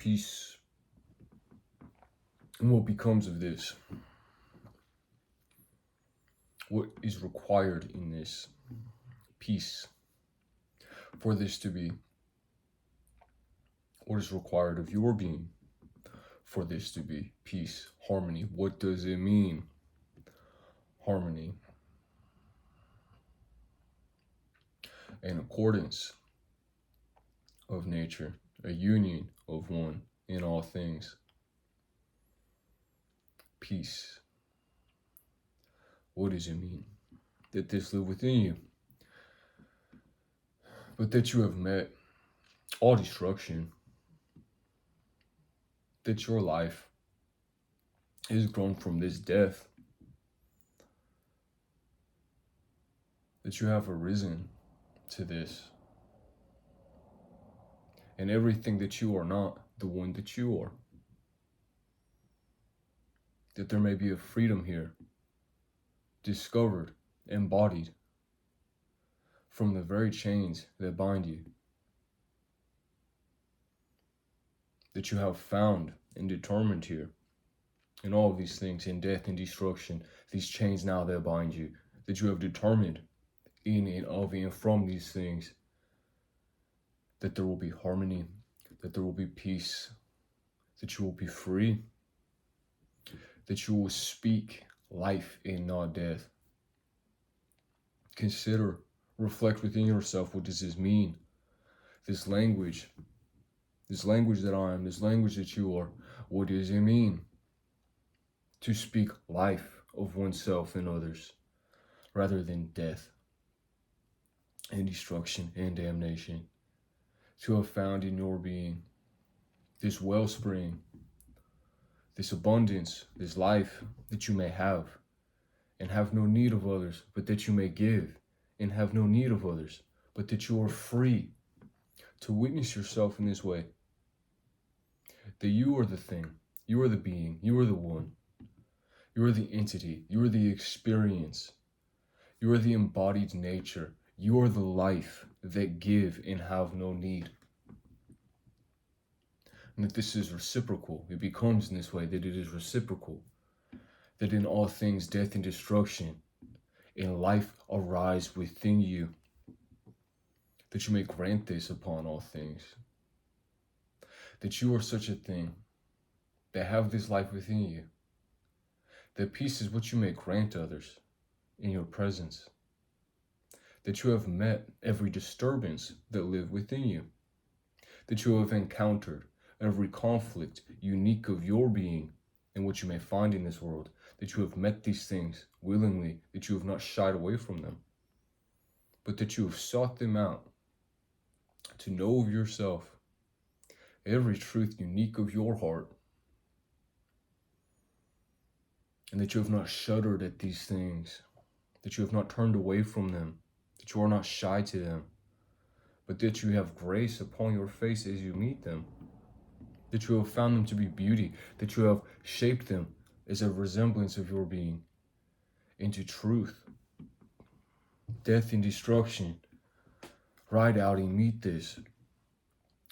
peace. And what becomes of this? What is required in this peace for this to be? What is required of your being for this to be peace, harmony? What does it mean? Harmony. An accordance of nature, a union of one in all things. Peace. What does it mean? That this live within you, but that you have met all destruction, that your life is grown from this death, that you have arisen to this, and everything that you are not, the one that you are, that there may be a freedom here, discovered, embodied, from the very chains that bind you, that you have found and determined here in all of these things, in death and destruction, these chains now that bind you, that you have determined in and of and from these things, that there will be harmony, that there will be peace, that you will be free, that you will speak life and not death. Consider, reflect within yourself, what does this mean? This language that I am, this language that you are, what does it mean? To speak life of oneself and others, rather than death and destruction and damnation. To have found in your being this wellspring, this abundance, this life that you may have, and have no need of others, but that you may give, and have no need of others, but that you are free to witness yourself in this way. That you are the thing, you are the being, you are the one, you are the entity, you are the experience, you are the embodied nature, you are the life that give and have no need. And that this is reciprocal. It becomes in this way, that it is reciprocal. That in all things, death and destruction and life arise within you. That you may grant this upon all things. That you are such a thing, that have this life within you. That peace is what you may grant others in your presence. That you have met every disturbance that live within you. That you have encountered every conflict unique of your being and what you may find in this world. That you have met these things willingly, that you have not shied away from them, but that you have sought them out to know of yourself every truth unique of your heart, and that you have not shuddered at these things, that you have not turned away from them, that you are not shy to them, but that you have grace upon your face as you meet them, that you have found them to be beauty, that you have shaped them as a resemblance of your being into truth. Death and destruction, ride out and meet this,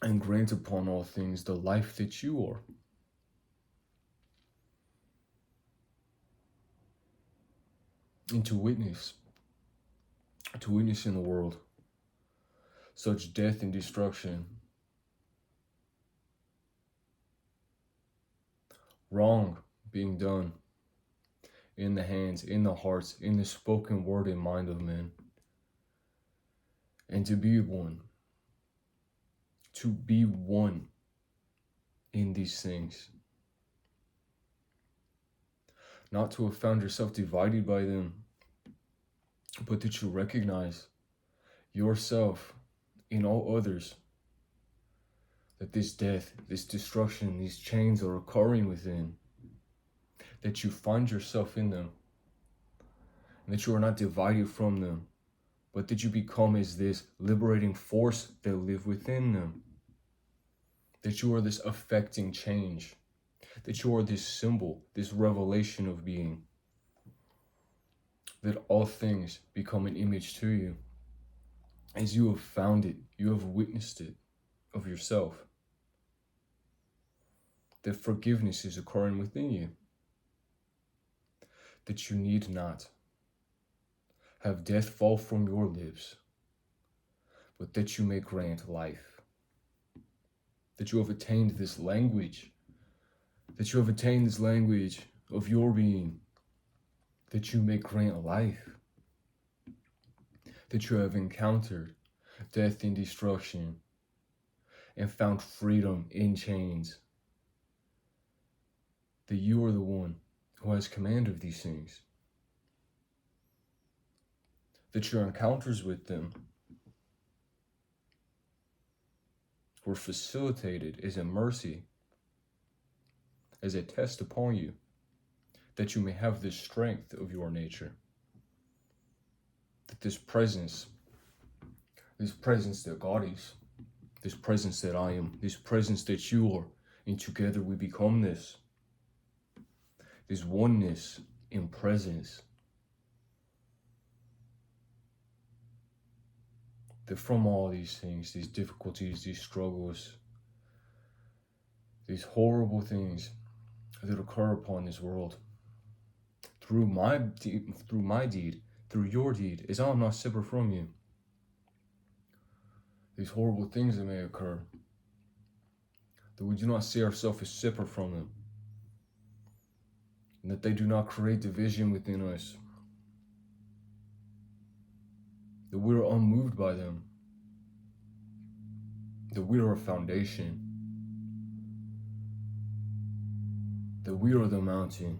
and grant upon all things the life that you are. And to witness in the world such death and destruction, wrong being done in the hands, in the hearts, in the spoken word and mind of men, and to be one in these things, not to have found yourself divided by them, but that you recognize yourself in all others, that this death, this destruction, these chains are occurring within, that you find yourself in them, and that you are not divided from them, but that you become as this liberating force that live within them, that you are this affecting change, that you are this symbol, this revelation of being, that all things become an image to you, as you have found it, you have witnessed it of yourself. that forgiveness is occurring within you, that you need not have death fall from your lips, but that you may grant life, that you have attained this language, that you have attained this language of your being, that you may grant life, that you have encountered death and destruction and found freedom in chains, that you are the one who has command of these things, that your encounters with them were facilitated as a mercy, as a test upon you, that you may have the strength of your nature, that this presence that God is, this presence that I am, this presence that you are, and together we become this oneness in presence, that from all these things, these difficulties, these struggles, these horrible things that occur upon this world, through my deed, through your deed, as I am not separate from you, these horrible things that may occur, that we do not see ourselves as separate from them, and that they do not create division within us, that we are unmoved by them, that we are a foundation, that we are the mountain,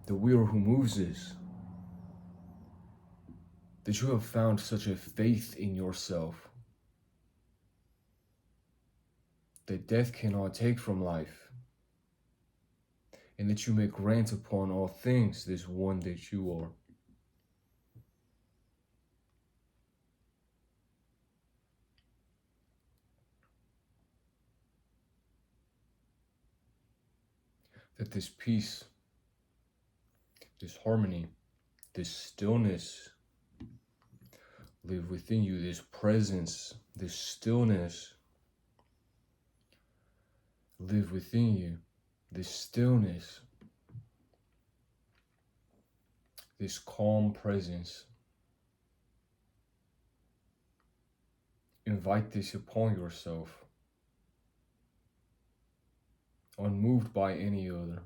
that we are who moves this, that you have found such a faith in yourself that death cannot take from life, and that you may grant upon all things this one that you are. That this peace, this harmony, this stillness live within you, this presence, this stillness live within you, this stillness, this calm presence. Invite this upon yourself, unmoved by any other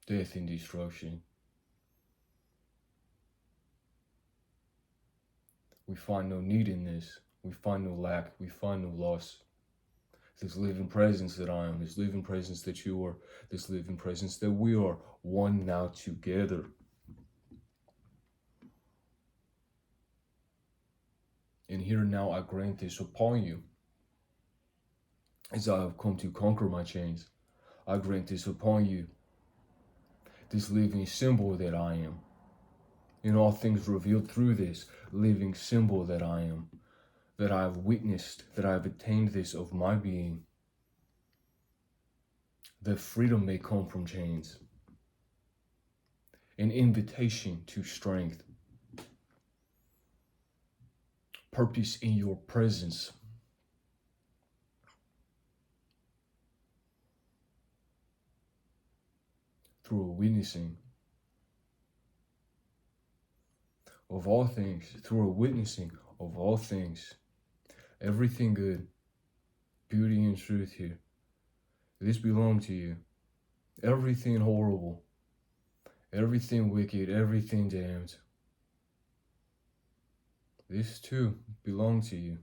death and destruction. We find no need in this. We find no lack. We find no loss. This living presence that I am, this living presence that you are, this living presence that we are, one now together. And here now I grant this upon you. As I have come to conquer my chains, I grant this upon you. This living symbol that I am. In all things revealed through this living symbol that I am. That I have witnessed, that I have attained this of my being. That freedom may come from chains. An invitation to strength. Purpose in your presence. Through a witnessing of all things, through a witnessing of all things, everything good, beauty and truth here, this belongs to you. Everything horrible, everything wicked, everything damned, this too belongs to you.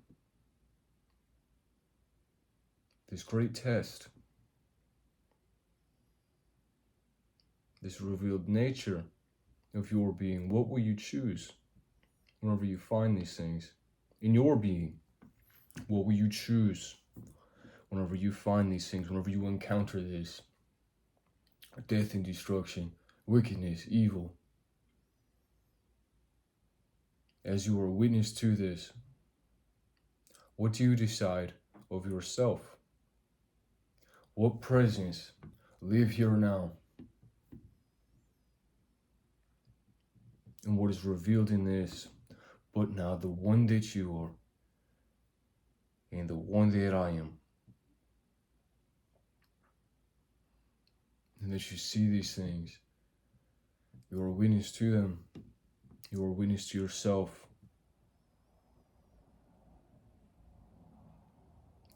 This great test, this revealed nature of your being, what will you choose whenever you find these things in your being? What will you choose whenever you find these things, whenever you encounter this death and destruction, wickedness, evil? As you are witness to this, what do you decide of yourself? What presence live here now? And what is revealed in this, but now the one that you are, and the one that I am. and that you see these things. You are a witness to them. You are a witness to yourself.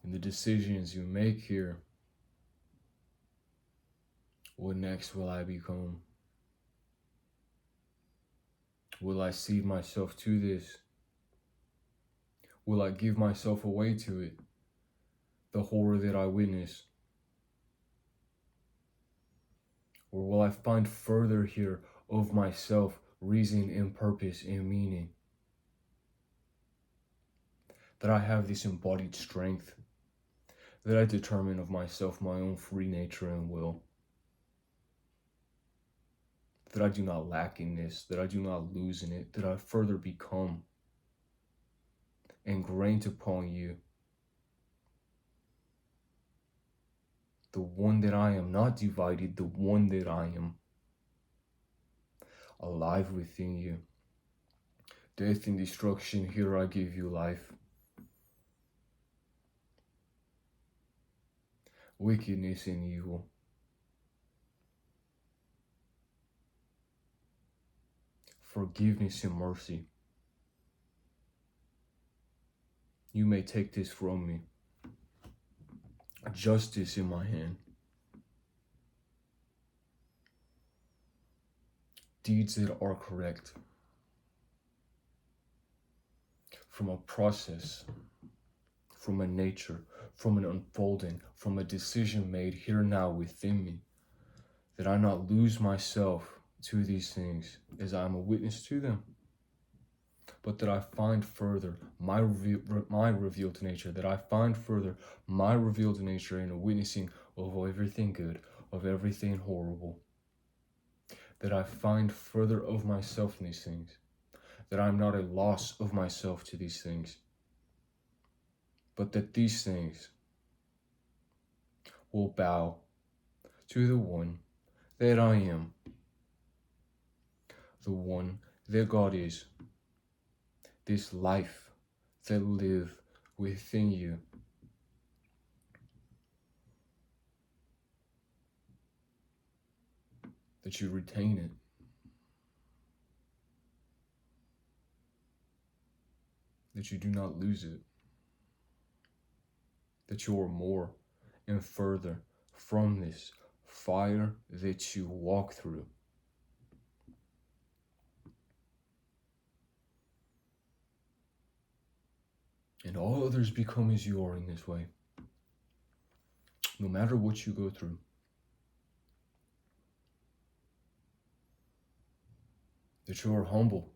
And the decisions you make here. What next will I become? Will I cede myself to this? Will I give myself away to it? The horror that I witness? Or will I find further here of myself, reason and purpose and meaning? That I have this embodied strength, that I determine of myself my own free nature and will. That I do not lack in this, that I do not lose in it, that I further become ingrained upon you. The one that I am, not divided, the one that I am, alive within you. Death and destruction, here I give you life. Wickedness and evil. Forgiveness and mercy. You may take this from me. Justice in my hand. Deeds that are correct. From a process, from a nature, from an unfolding, from a decision made here now within me, that I not lose myself to these things as I am a witness to them, but that I find further my revealed nature, that I find further my revealed nature in a witnessing of everything good, of everything horrible, that I find further of myself in these things, that I am not a loss of myself to these things, but that these things will bow to the one that I am, the one that God is, this life that live within you. That you retain it. That you do not lose it. That you are more and further from this fire that you walk through. And all others become as you are in this way. No matter what you go through. That you are humble.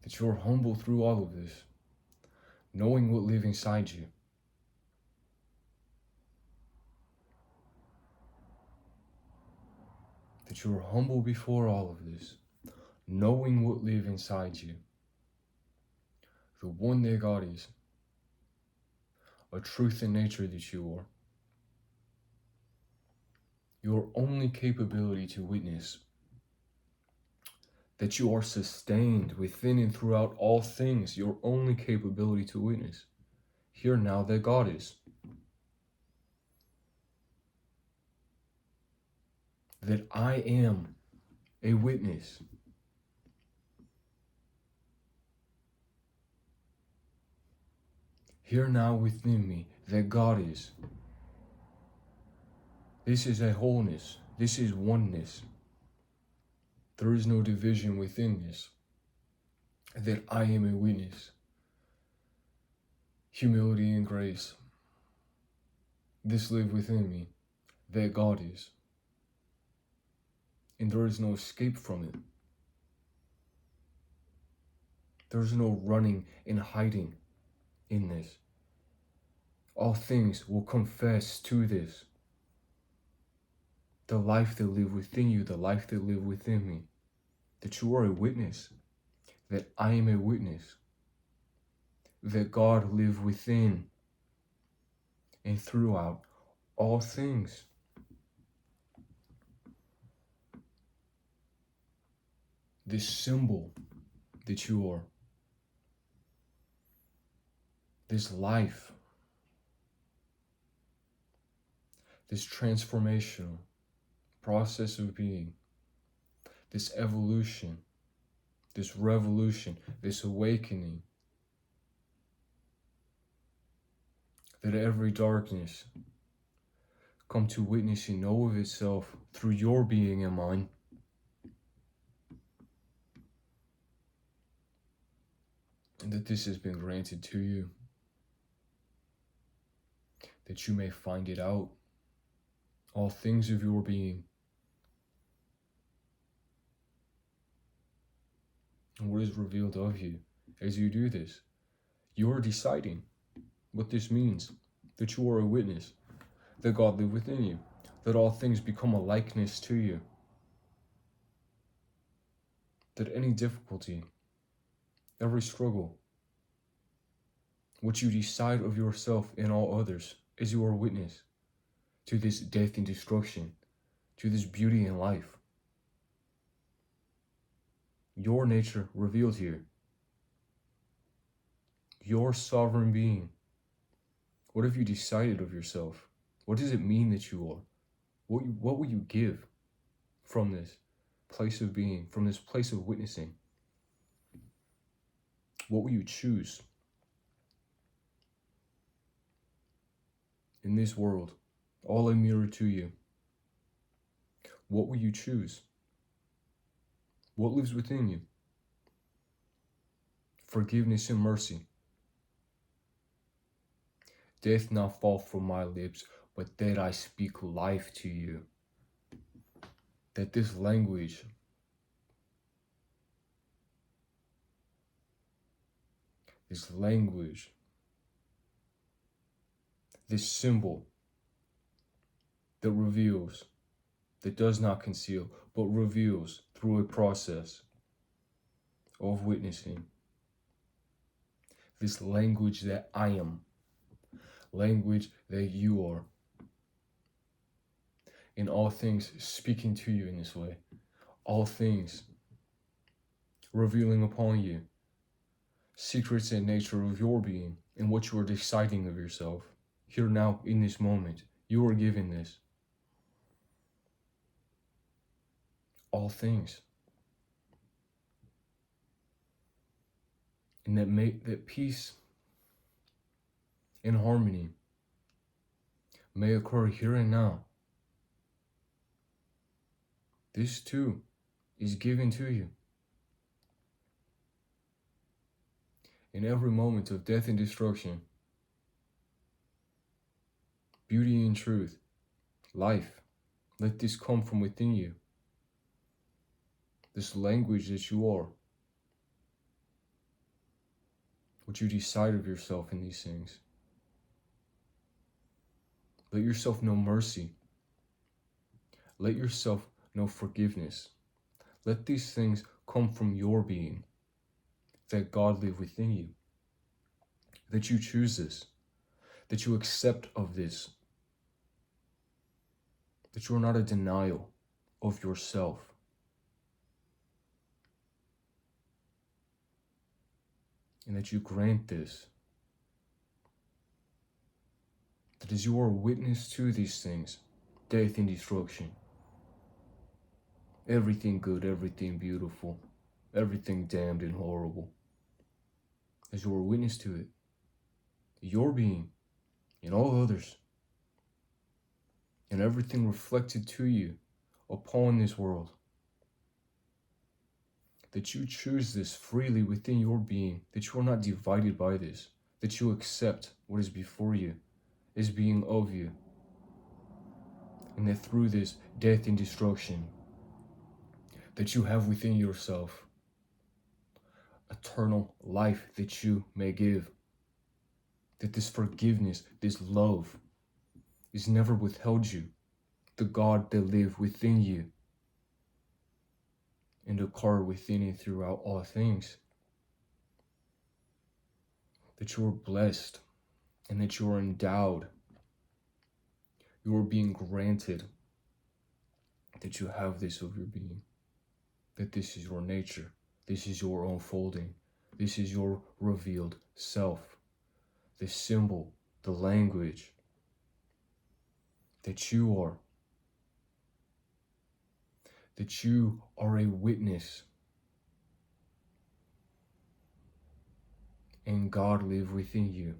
That you are humble through all of this. Knowing what lives inside you. That you are humble before all of this. Knowing what lives inside you. The one that God is. A truth in nature that you are. Your only capability to witness. That you are sustained within and throughout all things. Your only capability to witness. Hear now that God is. That I am a witness. Hear now within me that God is. This is a wholeness. This is oneness. There is no division within this. That I am a witness. Humility and grace. This live within me. That God is. And there is no escape from it. There is no running and hiding in this. All things will confess to this. The life that live within you, the life that live within me. That you are a witness. That I am a witness. That God live within and throughout all things. This symbol that you are. This life this transformational process of being, this evolution, this revolution, this awakening, that every darkness come to witness and know of itself through your being and mine. And that this has been granted to you, that you may find it out, all things of your being. And what is revealed of you as you do this? You are deciding what this means, that you are a witness, that God live within you, that all things become a likeness to you, that any difficulty, every struggle, what you decide of yourself and all others, as you are a witness to this death and destruction, to this beauty and life. Your nature revealed here. Your sovereign being. What have you decided of yourself? What does it mean that you are? What will you give from this place of being, from this place of witnessing? What will you choose? In this world, all a mirror to you, what will you choose? What lives within you? Forgiveness and mercy. Death not fall from my lips, but that I speak life to you. That this language, this symbol that reveals, that does not conceal, but reveals through a process of witnessing. This language that I am, language that you are. In all things speaking to you in this way, all things revealing upon you secrets and nature of your being and what you are deciding of yourself. Here now, in this moment, you are given this. All things. And that peace and harmony may occur here and now. This too is given to you. In every moment of death and destruction, beauty and truth, life, let this come from within you. This language that you are. What you decide of yourself in these things. Let yourself know mercy. Let yourself know forgiveness. Let these things come from your being. That God live within you. That you choose this. That you accept of this. That you are not a denial of yourself. And that you grant this. That as you are a witness to these things, death and destruction, everything good, everything beautiful, everything damned and horrible, as you are a witness to it, your being and all others, and everything reflected to you upon this world, that you choose this freely within your being, that you are not divided by this, that you accept what is before you as being of you, and that through this death and destruction, that you have within yourself eternal life that you may give, that this forgiveness, this love is never withheld you, the God that live within you and occur within and throughout all things, that you are blessed and that you are endowed, you are being granted, that you have this of your being, that this is your nature, this is your unfolding, this is your revealed self, the symbol, the language, that you are a witness, and God live within you.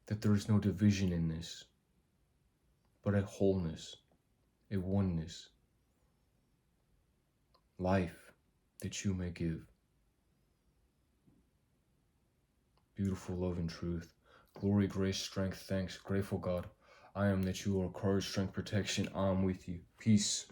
That there is no division in this, but a wholeness, a oneness, life that you may give. Beautiful love and truth. Glory, grace, strength, thanks, grateful God. I am that you are courage, strength, protection. I am with you. Peace.